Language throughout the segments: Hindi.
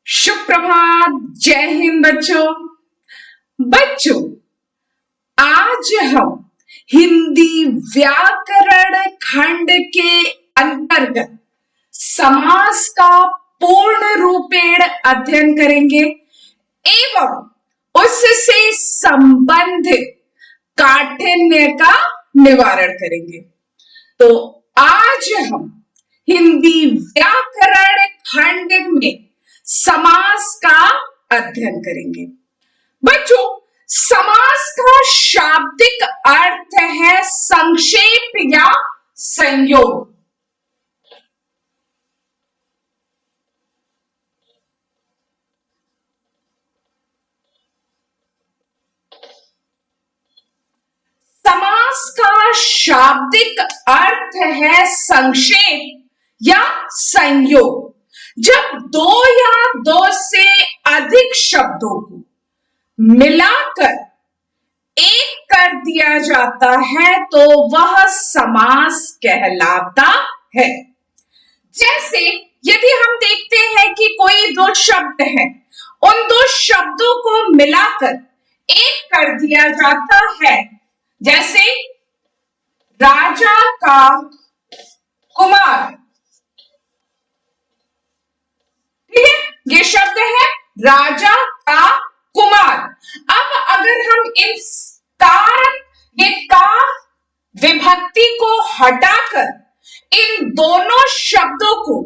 शुभ प्रभात। जय हिंद बच्चों। बच्चों, आज हम हिंदी व्याकरण खंड के अंतर्गत समास का पूर्ण रूपेण अध्ययन करेंगे एवं उससे संबंधित काठिन्य का निवारण करेंगे। तो आज हम हिंदी व्याकरण खंड में समास का अध्ययन करेंगे। बच्चों, समास का शाब्दिक अर्थ है संक्षेप या संयोग। समास का शाब्दिक अर्थ है संक्षेप या संयोग। जब दो या दो से अधिक शब्दों को मिलाकर एक कर दिया जाता है तो वह समास कहलाता है। जैसे यदि हम देखते हैं कि कोई दो शब्द हैं, उन दो शब्दों को मिलाकर एक कर दिया जाता है, जैसे राजा का कुमार। ठीक है, ये शब्द है राजा का कुमार। अब अगर हम इन कारक ये का विभक्ति को हटाकर इन दोनों शब्दों को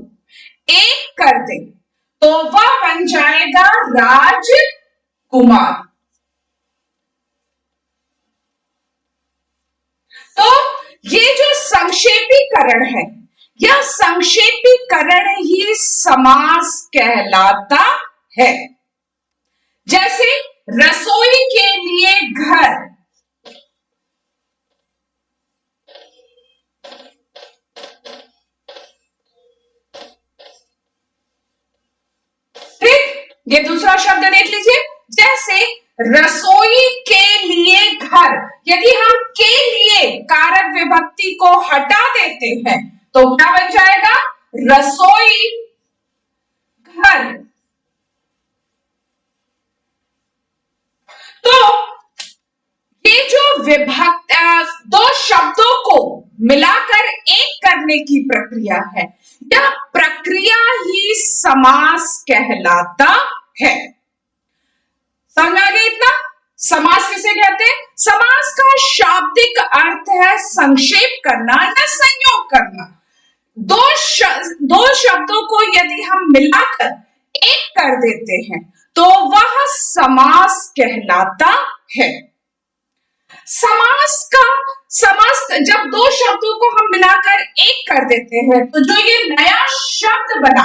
एक कर दें तो वह बन जाएगा राजकुमार। तो ये जो संक्षेपीकरण है, यह संक्षेपीकरण ही समास कहलाता है। जैसे रसोई के लिए घर, ठीक, ये दूसरा शब्द देख लीजिए। जैसे रसोई के लिए घर, यदि हम के लिए कारक विभक्ति को हटा देते हैं तो क्या बन जाएगा? रसोई घर। तो ये जो विभक्त दो शब्दों को मिलाकर एक करने की प्रक्रिया है, यह प्रक्रिया ही समास कहलाता है। समझ आ गया इतना? समास किसे कहते हैं? समास का शाब्दिक अर्थ है संक्षेप करना या संयोग करना। दो शब्दों को यदि हम मिलाकर एक कर देते हैं तो वह समास कहलाता है। समास जब दो शब्दों को हम मिलाकर एक कर देते हैं तो जो ये नया शब्द बना,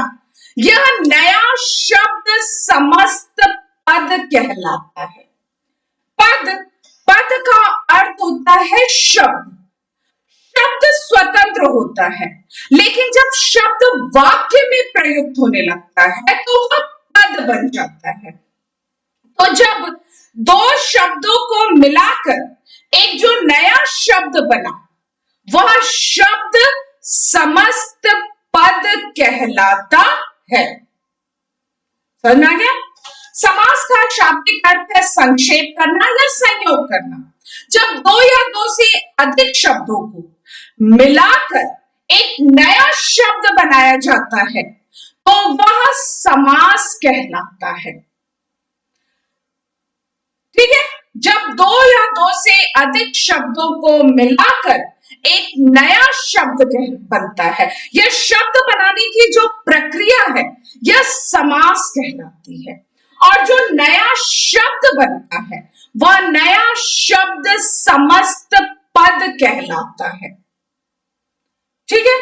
यह नया शब्द समस्त पद कहलाता है। पद का अर्थ होता है शब्द। शब्द स्वतंत्र होता है, लेकिन जब शब्द वाक्य में प्रयुक्त होने लगता है तो वह पद बन जाता है। तो जब दो शब्दों को मिलाकर एक जो नया शब्द बना, वह शब्द समस्त पद कहलाता है। समझ आ गया? समास का शाब्दिक अर्थ है संक्षेप करना या संयोग करना। जब दो या दो से अधिक शब्दों को मिलाकर एक नया शब्द बनाया जाता है तो वह समास कहलाता है। ठीक है, जब दो या दो से अधिक शब्दों को मिलाकर एक नया शब्द बनता है, यह शब्द बनाने की जो प्रक्रिया है, यह समास कहलाती है। और जो नया शब्द बनता है, वह नया शब्द समस्त पद कहलाता है। ठीक है,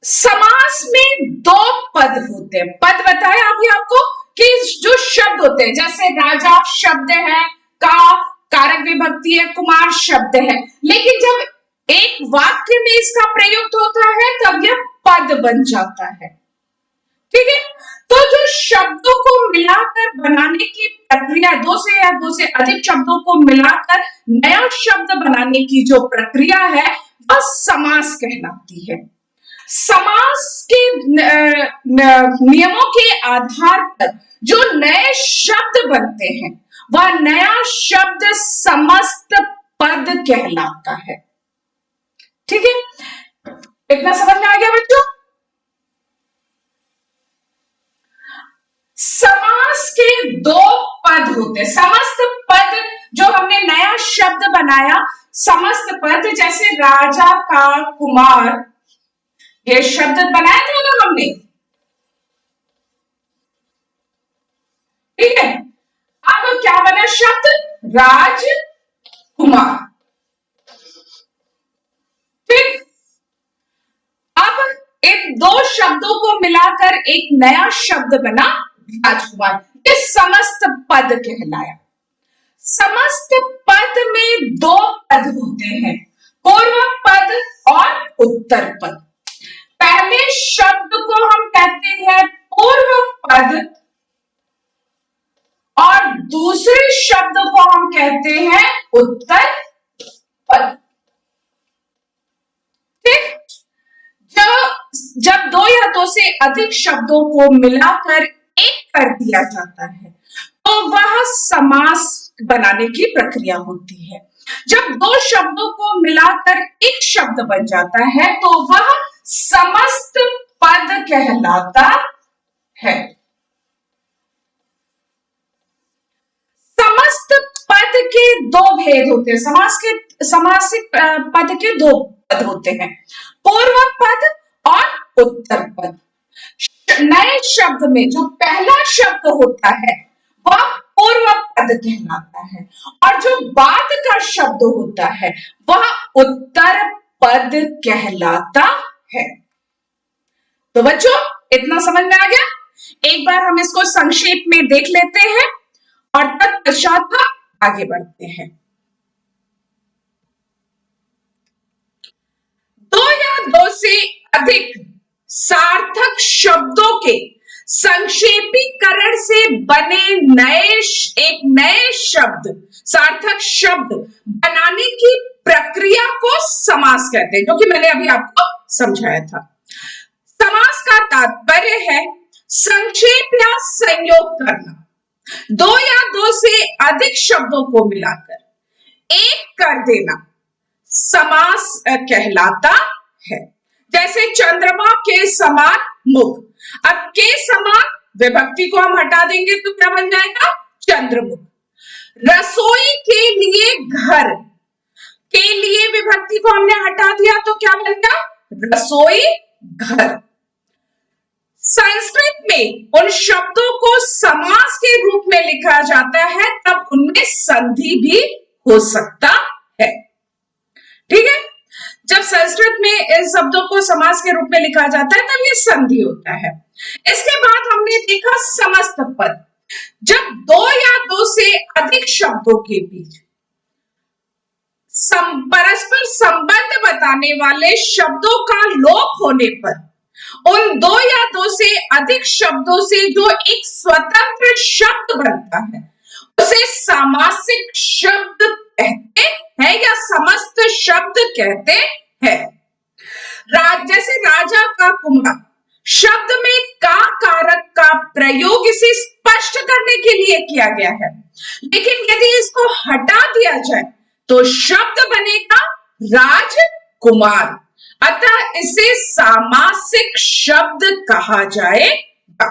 समास में दो पद होते हैं। पद बताया अभी आपको कि जो शब्द होते हैं, जैसे राजा शब्द है, का कारक विभक्ति है, कुमार शब्द है, लेकिन जब एक वाक्य में इसका प्रयुक्त होता है तब यह पद बन जाता है। ठीक है, तो जो शब्दों को मिलाकर बनाने की प्रक्रिया, दो से या दो से अधिक शब्दों को मिलाकर नया शब्द बनाने की जो प्रक्रिया है, वह समास कहलाती है। समास के नियमों के आधार पर जो नए शब्द बनते हैं वह नया शब्द समस्त पद कहलाता है। ठीक है, इतना समझ में आ गया बच्चों? समास के दो पद होते हैं। समस्त पद जो हमने नया शब्द बनाया, समस्त पद, जैसे राजा का कुमार, ये शब्द बनाया था ना हमने, ठीक है। अब क्या बना शब्द? राजकुमार। ठीक, अब इन दो शब्दों को मिलाकर एक नया शब्द बना राजकुमार। ये समस्त पद कहलाया। समस्त पद में दो पद होते हैं, पूर्व पद और उत्तर पद। पहले शब्द को हम कहते हैं पूर्व पद और दूसरे शब्द को हम कहते हैं उत्तर पद। ठीक, जब दो या दो से अधिक शब्दों को मिलाकर एक कर दिया जाता है तो वह समास बनाने की प्रक्रिया होती है। जब दो शब्दों को मिलाकर एक शब्द बन जाता है तो वह समस्त पद कहलाता है। समस्त पद के दो भेद होते हैं। समासिक पद के दो पद होते हैं, पूर्व पद और उत्तर पद। नए शब्द में जो पहला शब्द होता है वह पूर्व पद कहलाता है और जो बाद का शब्द होता है वह उत्तर पद कहलाता है। तो बच्चों, इतना समझ में आ गया? एक बार हम इसको संक्षेप में देख लेते हैं और तत्पश्चात आगे बढ़ते हैं। दो या दो से अधिक सार्थक शब्दों के संक्षेपीकरण से बने एक नए शब्द, सार्थक शब्द बनाने की प्रक्रिया को समास कहते हैं, जो कि मैंने अभी आपको समझाया था। समास का तात्पर्य है संक्षेप या संयोग करना। दो या दो से अधिक शब्दों को मिलाकर एक कर देना समास कहलाता है। जैसे चंद्रमा के समान मुख। अब के समान विभक्ति को हम हटा देंगे तो क्या बन जाएगा? चंद्रमुख। रसोई के लिए घर, के लिए विभक्ति को हमने हटा दिया तो क्या बन गया? रसोई घर। संस्कृत में उन शब्दों को समास के रूप में लिखा जाता है तब उनमें संधि भी हो सकता है। ठीक है, जब संस्कृत में इन शब्दों को समास के रूप में लिखा जाता है तब ये संधि होता है। इसके बाद हमने देखा समस्त पद। जब दो या दो से अधिक शब्दों के बीच परस्पर संबंध बताने वाले शब्दों का लोप होने पर उन दो या दो से अधिक शब्दों से जो एक स्वतंत्र शब्द बनता है उसे सामासिक शब्द कहते हैं या समस्त शब्द कहते हैं। जैसे राजा का कुमार शब्द में का कारक का प्रयोग इसे स्पष्ट करने के लिए किया गया है, लेकिन यदि इसको हटा दिया जाए तो शब्द बनेगा राजकुमार, अतः इसे सामासिक शब्द कहा जाएगा।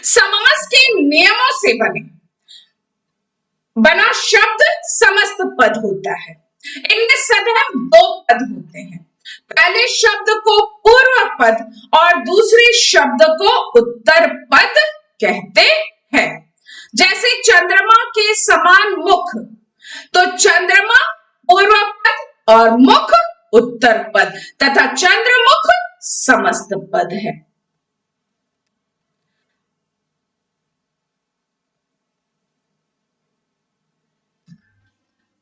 समास के नियमों से बना शब्द समस्त पद होता है। इनमें सदैव दो पद होते हैं, पहले शब्द को पूर्व पद और दूसरे शब्द को उत्तर पद कहते हैं। जैसे चंद्रमा के समान मुख, तो चंद्रमा पूर्व पद और मुख उत्तर पद तथा चंद्रमुख समस्त पद है।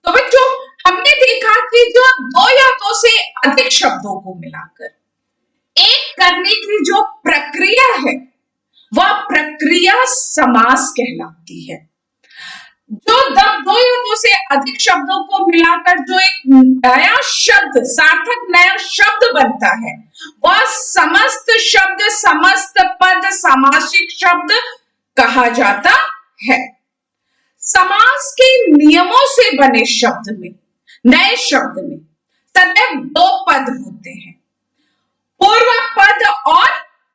तो बच्चों, हमने देखा कि जो दो या दो से अधिक शब्दों को मिलाकर एक करने की जो प्रक्रिया है वह प्रक्रिया समास कहलाती है। जो दो या दो से अधिक शब्दों को मिलाकर जो एक नया शब्द, सार्थक नया शब्द बनता है, वह समस्त शब्द, समस्त पद, सामासिक शब्द कहा जाता है। समास के नियमों से बने शब्द में, नए शब्द में सदैव दो पद होते हैं, पूर्व पद और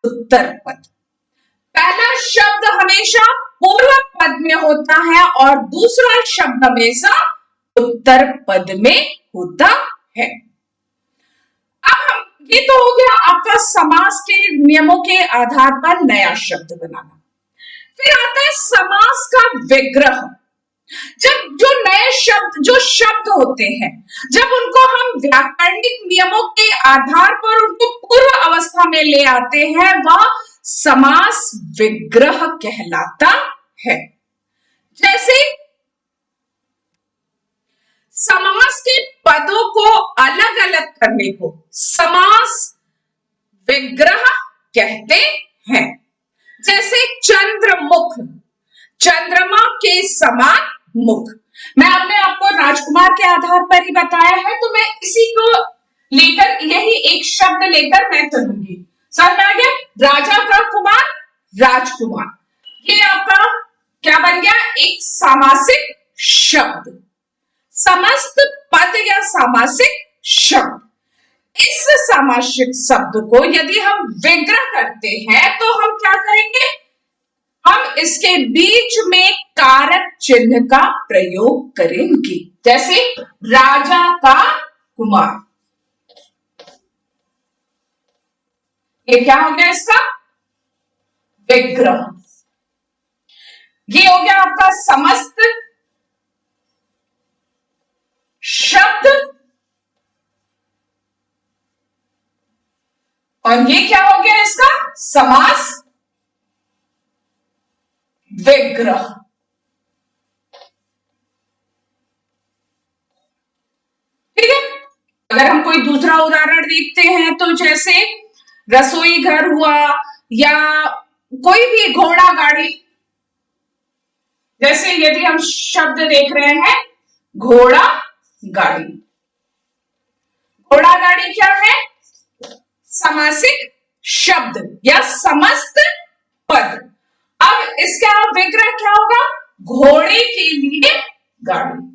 उत्तर पद। पहला शब्द हमेशा पूर्व पद में होता है और दूसरा शब्द हमेशा उत्तर पद में होता है। अब हम, ये तो हो गया आपका समास के नियमों के आधार पर नया शब्द बनाना। फिर आता है समास का विग्रह। जब जो नए शब्द, जो शब्द होते हैं, जब उनको हम व्याकरणिक नियमों के आधार पर उनको पूर्व अवस्था में ले आते हैं, वह समास विग्रह कहलाता है। जैसे समास के पदों को अलग अलग करने को समास विग्रह कहते हैं। जैसे चंद्रमुख, चंद्रमा के समान मुख। मैं आपने आपको राजकुमार के आधार पर ही बताया है, तो मैं इसी को लेकर, यही एक शब्द लेकर मैं चलूंगी। समझ में आ गया? राजा का कुमार, राजकुमार, ये आपका क्या बन गया? एक सामासिक शब्द, समस्त पद या सामासिक शब्द। इस सामासिक शब्द को यदि हम विग्रह करते हैं तो हम क्या करेंगे? हम इसके बीच में कारक चिन्ह का प्रयोग करेंगे। जैसे राजा का कुमार, ये क्या हो गया? इसका विग्रह। ये हो गया आपका समस्त शब्द, और ये क्या हो गया? इसका समास विग्रह। ठीक है। अगर हम कोई दूसरा उदाहरण देखते हैं तो जैसे रसोई घर हुआ या कोई भी घोड़ा गाड़ी। जैसे यदि हम शब्द देख रहे हैं घोड़ा गाड़ी, घोड़ा गाड़ी क्या है? समासिक शब्द या समस्त पद। अब इसका विग्रह क्या होगा? घोड़े के लिए गाड़ी।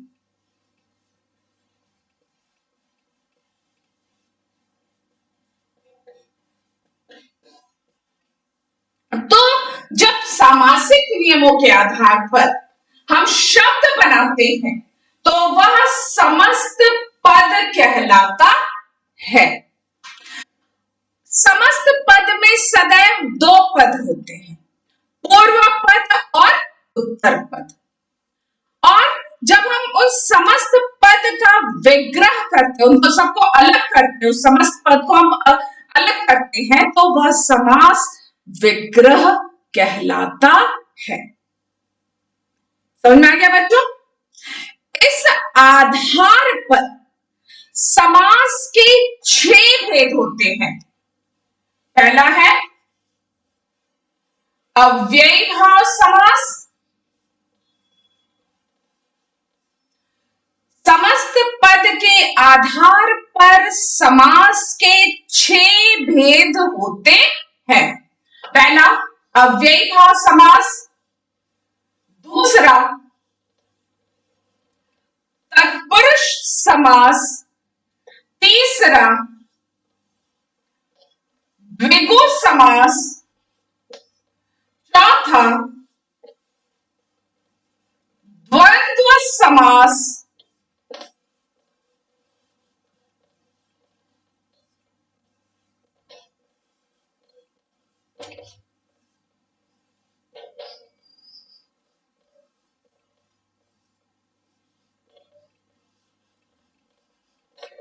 तो जब सामासिक नियमों के आधार पर हम शब्द बनाते हैं तो वह समस्त पद कहलाता है। समस्त पद में सदैव दो पद होते हैं, पूर्व पद और उत्तर पद। और जब हम उस समस्त पद का विग्रह करते हैं, उनको सबको अलग करते हैं, उस समस्त पद को हम अलग करते हैं, तो वह समास विग्रह कहलाता है। समझ में आ गया बच्चों? इस आधार पर समास के 6 भेद होते हैं। पहला है अव्ययी भाव समास। समस्त पद के आधार पर समास के 6 भेद होते हैं। पहला अव्ययी भाव समास, दूसरा तत्पुरुष समास, तीसरा द्विगु समास, चौथा द्वंद्व समास,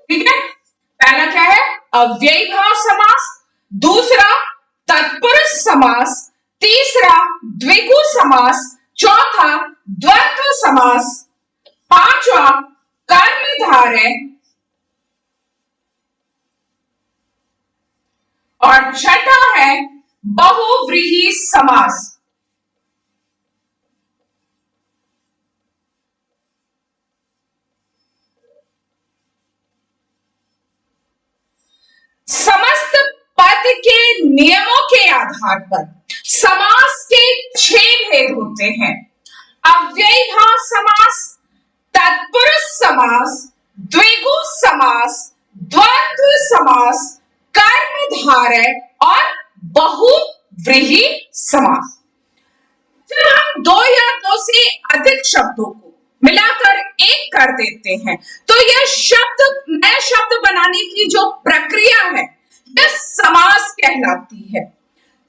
ठीक है। पहला क्या है? अव्ययी भाव समास, दूसरा तत्पुरुष समास, तीसरा द्विगु समास, चौथा द्वंद्व समास, पांचवा कर्मधारय और छठा है बहुव्रीहि समास। आधार पर समास के 6 भेद होते हैं। अव्ययी भाव समास, तत्पुरुष समास, द्विगु समास, द्वंद्व समास, कर्मधारय और बहुव्रीहि समास। जब हम दो या दो से अधिक शब्दों को मिलाकर एक कर देते हैं तो यह नए शब्द बनाने की जो प्रक्रिया है यह समास कहलाती है।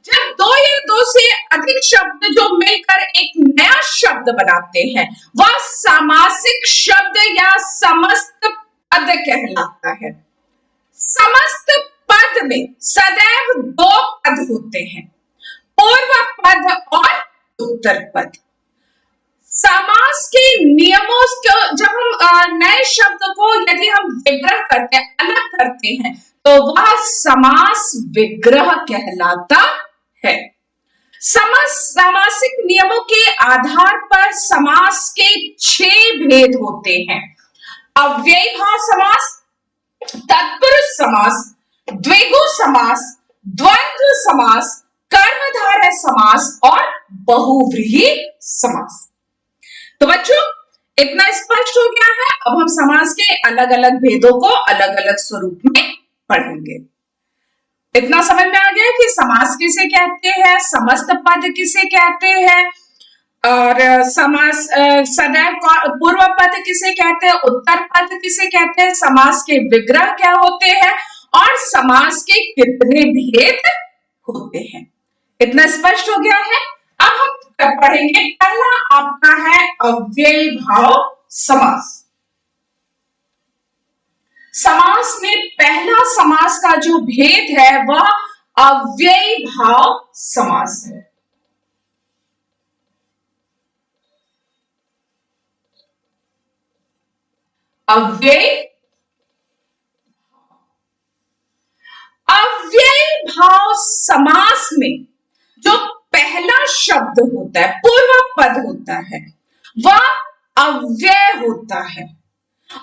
जब दो या दो से अधिक शब्द जो मिलकर एक नया शब्द बनाते हैं वह सामासिक शब्द या समस्त पद कहलाता है। समस्त पद में सदैव 2 पद होते हैं, पूर्व पद और उत्तर पद। समास के नियमों को जब हम नए शब्द को यदि हम विग्रह करते हैं, अलग करते हैं, तो वह समास विग्रह कहलाता है। सामासिक नियमों के आधार पर समास के 6 भेद होते हैं। अव्ययी भाव समास, तत्पुरुष समास, द्विगु समास, द्वंद्व समास, कर्मधारय समास और बहुव्रीहि समास। तो बच्चों इतना स्पष्ट हो गया है। अब हम समास के अलग अलग भेदों को अलग अलग स्वरूप में पढ़ेंगे। इतना समझ में आ गया कि समास किसे कहते हैं, समस्त पद किसे कहते हैं, और समास सदैव पूर्व पद किसे कहते हैं, उत्तर पद किसे कहते हैं, समास के विग्रह क्या होते हैं और समास के कितने भेद होते हैं। इतना स्पष्ट हो गया है। अब हम पढ़ेंगे, पहला आपका है अव्ययी भाव समास। समास में पहला समास का जो भेद है वह अव्ययी भाव समास है। अव्ययी भाव समास में जो पहला शब्द होता है, पूर्व पद होता है, वह अव्यय होता है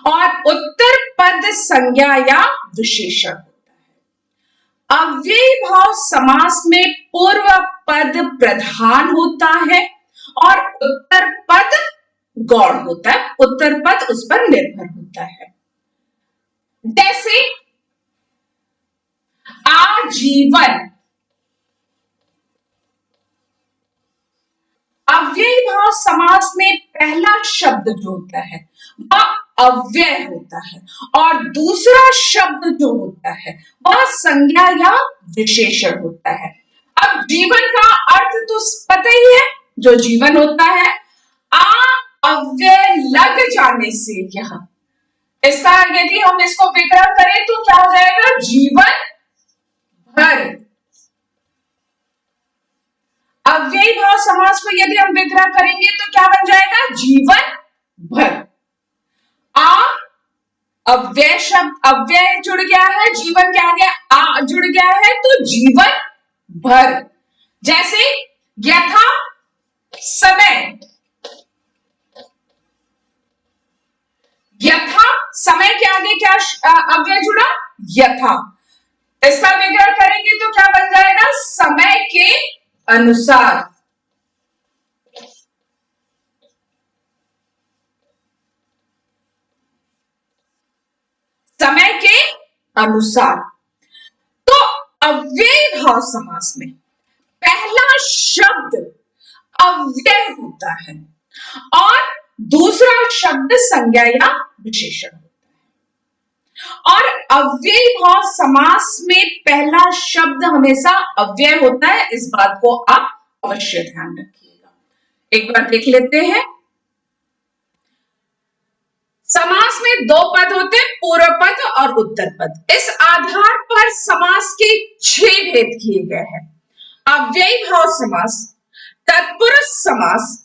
और उत्तर पद संज्ञा या विशेषण होता है। अव्ययी भाव समास में पूर्व पद प्रधान होता है और उत्तर पद गौण होता है, उत्तर पद उस पर निर्भर होता है। जैसे आजीवन, अव्ययी भाव समास में पहला शब्द जो होता है वह अव्यय होता है और दूसरा शब्द जो होता है वह संज्ञा या विशेषण होता है। अब जीवन का अर्थ तो पता ही है, जो जीवन होता है, अव्यय लग जाने से यह, इसका यदि हम इसको विग्रह करें तो क्या हो जाएगा, जीवन भर। अव्ययी भाव समास को यदि हम विग्रह करेंगे तो क्या बन जाएगा, जीवन भर। अव्यय शब्द, अव्यय जुड़ गया है, जीवन क्या आ गया, जुड़ गया है, तो जीवन भर। जैसे यथा समय, यथा समय के आगे क्या अव्यय जुड़ा, यथा। इसका विग्रह करेंगे तो क्या बन जाएगा, समय के अनुसार। समय के अनुसार। तो अव्ययी भाव समास में पहला शब्द अव्यय होता है और दूसरा शब्द संज्ञा या विशेषण होता है। और अव्ययी भाव समास में पहला शब्द हमेशा अव्यय होता है, इस बात को आप अवश्य ध्यान रखिएगा। एक बार देख लेते हैं। समास में 2 पद होते हैं, पूर्व पद और उत्तर पद। इस आधार पर समास के 6 भेद किए गए हैं। अव्ययी भाव समास, तत्पुरुष समास,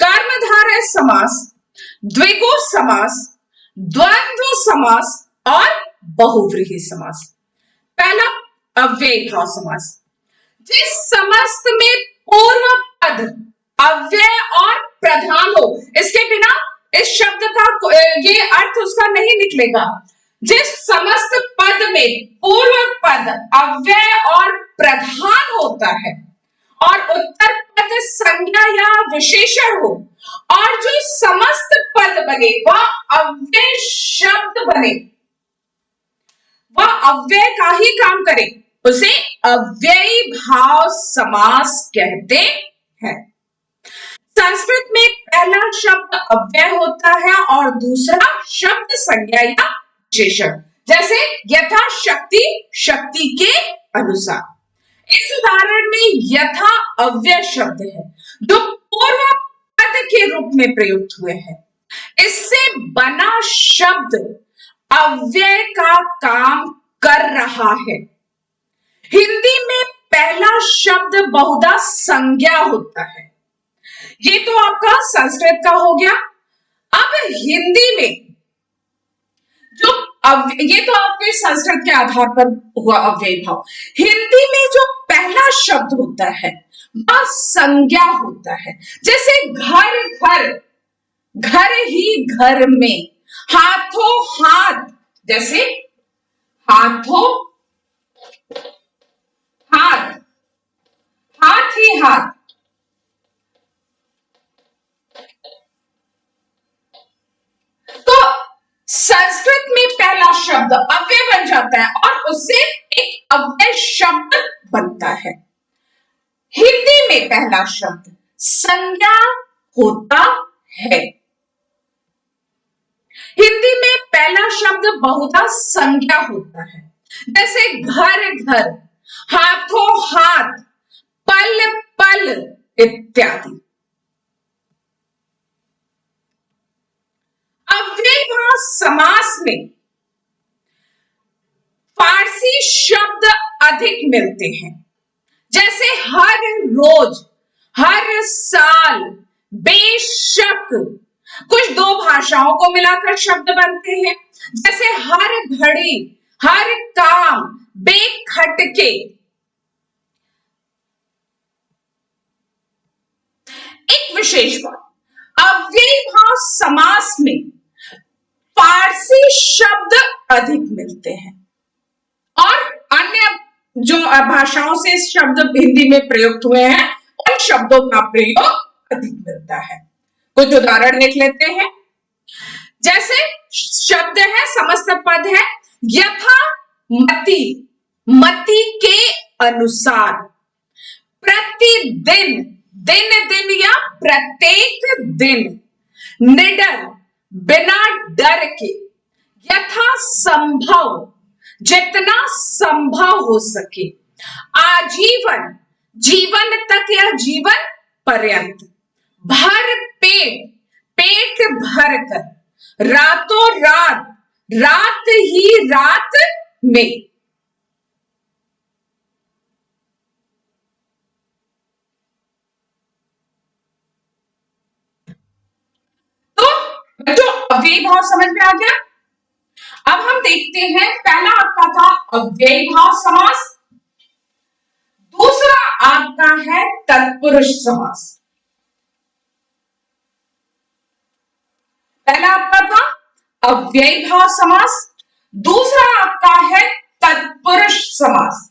कर्मधारय समास, द्विगु समास, द्वंद्व समास और बहुव्रीहि समास। पहला अव्ययी भाव समास, जिस समस्त में पूर्व पद अव्यय और प्रधान हो, इसके बिना इस शब्द का ये अर्थ उसका नहीं निकलेगा। जिस समस्त पद में पूर्व पद अव्यय और प्रधान होता है और उत्तर पद संज्ञा या विशेषण हो और जो समस्त पद बने वह अव्यय शब्द बने, वह अव्यय का ही काम करे, उसे अव्ययी भाव समास कहते हैं। संस्कृत में पहला शब्द अव्यय होता है और दूसरा शब्द संज्ञा या विशेषण, जैसे यथा शक्ति, शक्ति के अनुसार। इस उदाहरण में यथा अव्यय शब्द है जो पूर्व पद के रूप में प्रयुक्त हुए हैं। इससे बना शब्द अव्यय का काम कर रहा है। हिंदी में पहला शब्द बहुधा संज्ञा होता है। ये तो आपका संस्कृत का हो गया। अब हिंदी में जो ये तो आपके संस्कृत के आधार पर हुआ अव्ययी भाव। हिंदी में जो पहला शब्द होता है वह संज्ञा होता है, जैसे घर घर, घर ही घर में, हाथों हाथ, जैसे हाथों हाथ, हाथ ही हाथ। तो संस्कृत में पहला शब्द अव्यय बन जाता है और उससे एक अव्यय शब्द बनता है। हिंदी में पहला शब्द संज्ञा होता है। हिंदी में पहला शब्द बहुधा संज्ञा होता है, जैसे घर घर, हाथों हाथ, पल पल इत्यादि। अव्ययी भाव समास में फारसी शब्द अधिक मिलते हैं, जैसे हर रोज, हर साल, बेशक। कुछ दो भाषाओं को मिलाकर शब्द बनते हैं, जैसे हर घड़ी, हर काम, बेखटके। एक विशेष बात, अव्ययी भाव समास में फारसी शब्द अधिक मिलते हैं और अन्य जो भाषाओं से शब्द हिंदी में प्रयुक्त हुए हैं उन शब्दों का प्रयोग अधिक मिलता है। कुछ उदाहरण देख लेते हैं। जैसे शब्द है, समस्त पद है, यथा मति, मति के अनुसार, प्रतिदिन, दिन दिन या प्रत्येक दिन, निडर, बिना डर के, यथा संभव, जितना संभव हो सके, आजीवन, जीवन तक या जीवन पर्यंत, भर पेट, पेट भर कर, रातों रात, रात ही रात में। तो जो अव्ययी भाव समझ में आ गया। अब हम देखते हैं, पहला आपका था अव्ययी भाव समास, दूसरा आपका है तत्पुरुष समास। पहला आपका था अव्ययी भाव समास, दूसरा आपका है तत्पुरुष समास।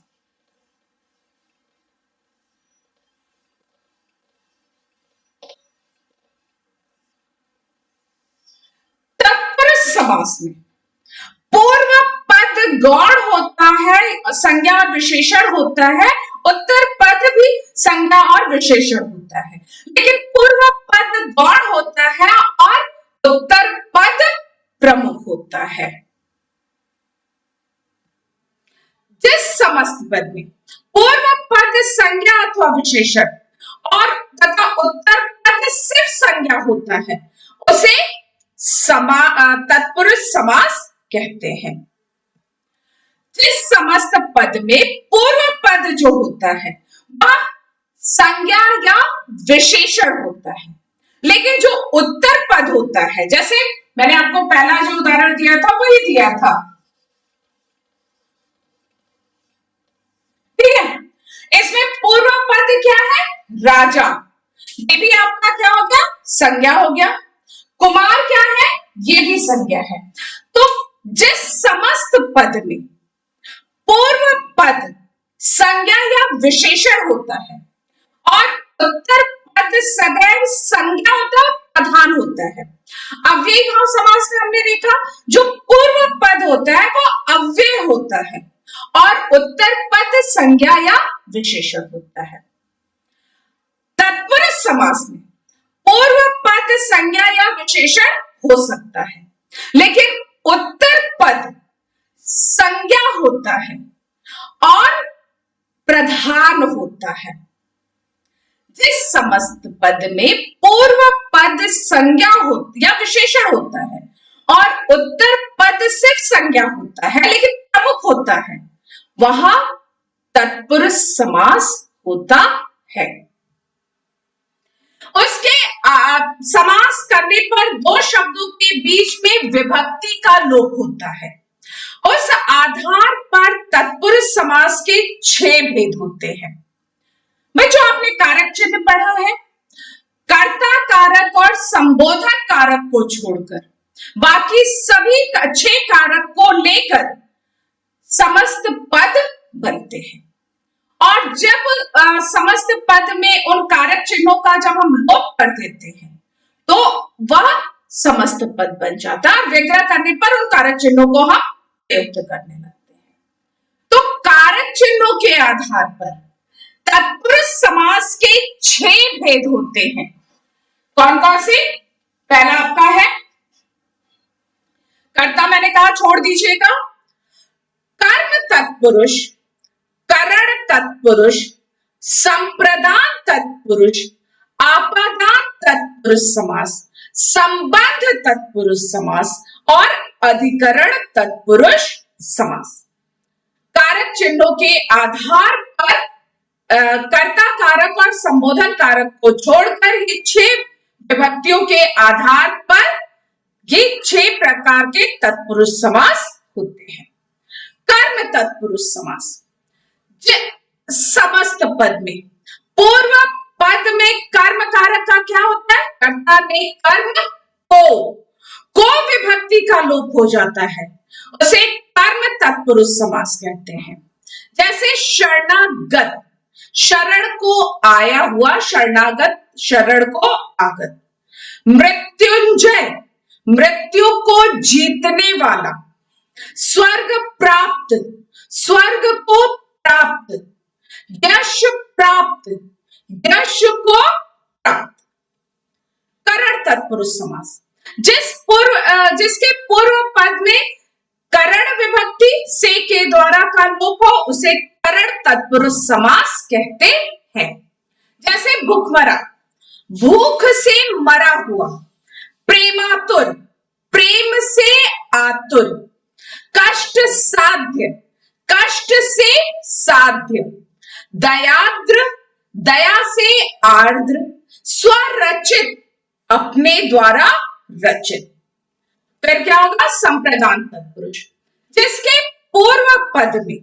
तत्पुरुष समास में पूर्व पद गौण होता है, संज्ञा और विशेषण होता है, उत्तर पद भी संज्ञा और विशेषण होता है, लेकिन पूर्व पद गौण होता है और उत्तर पद प्रमुख होता है। जिस समस्त पद में पूर्व पद संज्ञा अथवा विशेषण और तथा उत्तर पद सिर्फ संज्ञा होता है उसे तत्पुरुष समास कहते हैं। जिस समस्त पद में पूर्व पद जो होता है वह संज्ञा या विशेषण होता है, लेकिन जो उत्तर पद होता है, जैसे मैंने आपको पहला जो उदाहरण दिया था वही दिया था, ठीक है। इसमें पूर्व पद क्या है? राजा, ये भी आपका क्या हो गया? संज्ञा हो गया। कुमार क्या है? ये भी संज्ञा है। तो जिस समस्त पद में पूर्व पद संज्ञा या विशेषण होता है और उत्तर पद सदैव संज्ञा होता है, प्रधान होता है। अव्ययी भाव समास में हमने देखा जो पूर्व पद होता है वो अव्यय होता है और उत्तर पद संज्ञा या विशेषण होता है। तत्पुरुष समास में पूर्व पद संज्ञा या विशेषण हो सकता है, लेकिन उत्तर पद संज्ञा होता है और प्रधान होता है। जिस समस्त पद में पूर्व पद संज्ञा होती या विशेषण होता है और उत्तर पद सिर्फ संज्ञा होता है लेकिन प्रमुख होता है, वहां तत्पुरुष समास होता है। उसके समास करने पर दो शब्दों के बीच में विभक्ति का लोप होता है। उस आधार पर तत्पुरुष समास के 6 भेद होते हैं। भाई जो आपने कारक चिन्ह पढ़ा है, कर्ता कारक और संबोधन कारक को छोड़कर बाकी सभी 6 कारक को लेकर समस्त पद बनते हैं और जब समस्त पद में उन कारक चिन्हों का जब हम लोप कर देते हैं तो वह समस्त पद बन जाता है। विग्रह करने पर उन कारक चिन्हों को हम प्रयुक्त करने लगते हैं। तो कारक चिन्हों के आधार पर तत्पुरुष समास के 6 भेद होते हैं। कौन कौन से? पहला आपका है कर्ता, मैंने कहा छोड़ दीजिएगा। कर्म तत्पुरुष, करण तत्पुरुष, संप्रदान तत्पुरुष, आपादान तत्पुरुष समास, संबंध तत्पुरुष समास और अधिकरण तत्पुरुष समास। कारक चिन्हों के आधार पर कर्ता कारक और संबोधन कारक को छोड़कर ये 6 विभक्तियों के आधार पर ये 6 प्रकार के तत्पुरुष समास होते हैं। कर्म तत्पुरुष समास, समस्त पद में पूर्व पद में कर्म कारक का क्या होता है? कर्ता ने कर्म को विभक्ति का लोप हो जाता है, उसे कर्म तत्पुरुष समास कहते हैं। जैसे शरणागत, शरण को आया हुआ, शरणागत शरण को आगत। मृत्युंजय, मृत्यु को जीतने वाला। स्वर्ग प्राप्त, स्वर्ग को प्राप्त। यश प्राप्त, यश को प्राप्त। करण तत्पुरुष समास, जिसके पूर्व पद में करण विभक्ति से के द्वारा का लोप हो उसे करण तत्पुरुष समास कहते हैं। जैसे भूखमरा, भूख से मरा हुआ। प्रेमातुर, प्रेम से आतुर। कष्ट साध्य, कष्ट से साध्य। दयाद्र, दया से आर्द्र। स्वरचित, अपने द्वारा रचित। फिर क्या होगा? संप्रदान तत्पुरुष, जिसके पूर्व पद में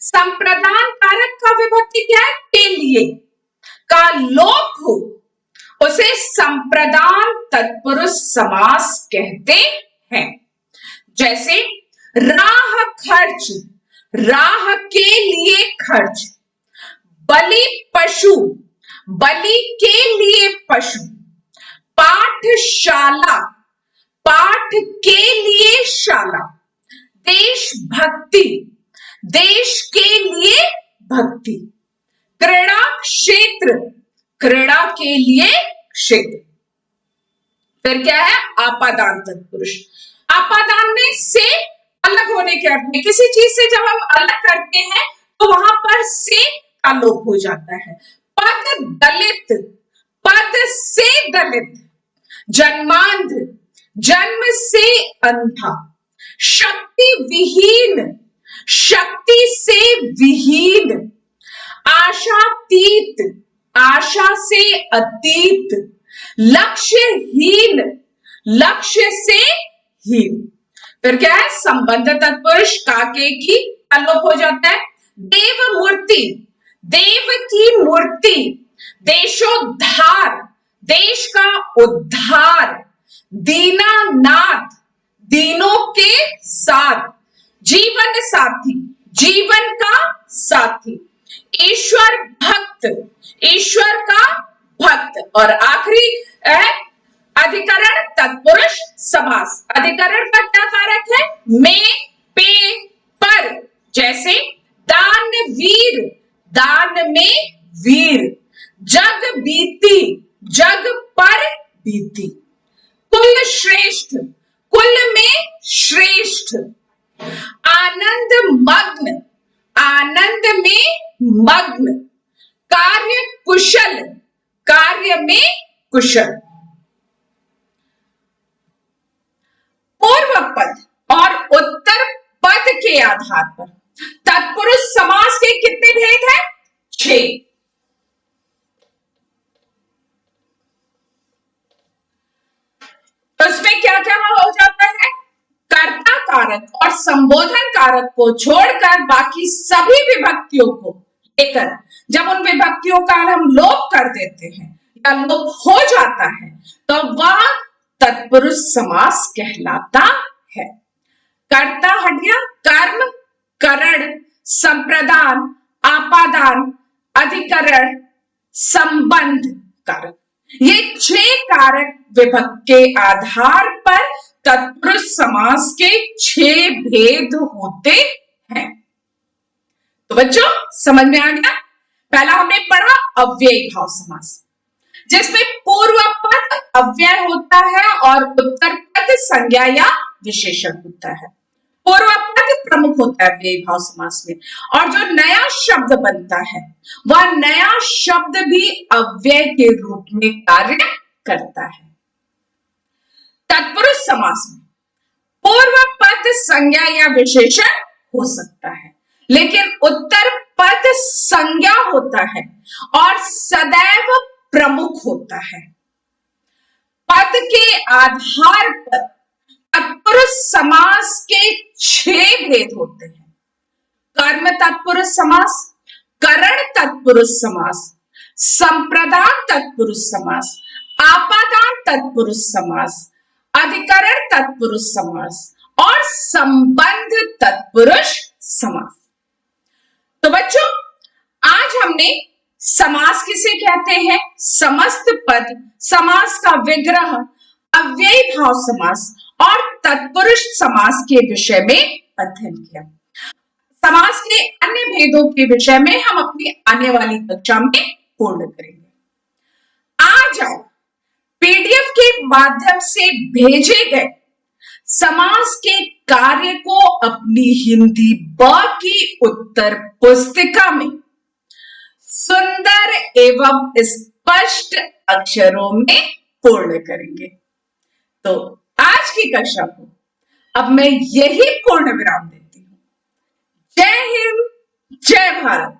संप्रदान कारक का विभक्ति क्या है? के लिए का लोप हो उसे संप्रदान तत्पुरुष समास कहते हैं। जैसे राह खर्च, राह के लिए खर्च। बलि पशु, बलि के लिए पशु। पाठशाला, पाठ के लिए शाला। देशभक्ति, देश के लिए भक्ति। क्रीड़ा क्षेत्र, क्रीड़ा के लिए क्षेत्र। फिर क्या है? आपादान तत्पुरुष, आपादान में से अलग होने के अर्थ में, किसी चीज से जब हम अलग करते हैं तो वहां पर से का लोप हो जाता है। पद दलित, पद से दलित। जन्मांध, जन्म से अंधा। शक्ति विहीन, शक्ति से विहीन। आशातीत, आशा से अतीत। लक्ष्यहीन, लक्ष्य से हीन। फिर क्या है? संबंध तत्पुरुष, काके की लोप हो जाता है। देव मूर्ति, देव की मूर्ति। देशोद्धार, देश का उद्धार। दीनानाथ, दिनों के साथ, जीवन साथी, जीवन का साथी, ईश्वर भक्त, ईश्वर का भक्त। और आखिरी है अधिकरण तत्पुरुष समास। अधिकरण का क्या कारक है? में, पे, पर। जैसे दानवीर, दान में वीर, जग बीती, जग पर बीती, कुल श्रेष्ठ, कुल में श्रेष्ठ, आनंद मग्न, आनंद में मग्न, कार्य कुशल, कार्य में कुशल। पूर्व पद और उत्तर पद के आधार पर तत्पुरुष समास के कितने भेद हैं? 6। उसमें क्या क्या हो जाता है? कर्ता कारक और संबोधन कारक को छोड़कर बाकी सभी विभक्तियों को लेकर जब उन विभक्तियों का हम लोप कर देते हैं या लोप हो जाता है तो वह तत्पुरुष समास कहलाता है। कर्ता हट गया, कर्म, करण, संप्रदान, आपादान, अधिकरण, संबंध कारक, ये 6 कारक विभक्ति के आधार पर तत्पुरुष समास के 6 भेद होते हैं। तो बच्चों समझ में आ गया? पहला हमने पढ़ा अव्ययी भाव समास, जिसमें पूर्व पद अव्यय होता है और उत्तर पद संज्ञा या विशेषण होता है। पूर्व पद प्रमुख होता है अव्ययी भाव समास में, और जो नया शब्द बनता है वह नया शब्द भी अव्यय के रूप में कार्य करता है। तत्पुरुष समास में पूर्व पद संज्ञा या विशेषण हो सकता है, लेकिन उत्तर पद संज्ञा होता है और सदैव प्रमुख होता है। पद के आधार पर तत्पुरुष समास के 6 भेद होते हैं। कर्म तत्पुरुष समास, करण तत्पुरुष समास, संप्रदान तत्पुरुष समास, आपादान तत्पुरुष समास, अधिकरण तत्पुरुष समास और संबंध तत्पुरुष समास। तो बच्चों आज हमने समास किसे कहते हैं, समस्त पद, समास का विग्रह, अव्ययी भाव समास और तत्पुरुष समास के विषय में अध्ययन किया। समास के अन्य भेदों के विषय में हम अपनी आने वाली कक्षा में पूर्ण करेंगे। आज आप पीडीएफ के माध्यम से भेजे गए समास के कार्य को अपनी हिंदी ब की उत्तर पुस्तिका में सुंदर एवं स्पष्ट अक्षरों में पूर्ण करेंगे। तो आज की कक्षा को अब मैं यही पूर्ण विराम देती हूं। जय हिंद, जय भारत।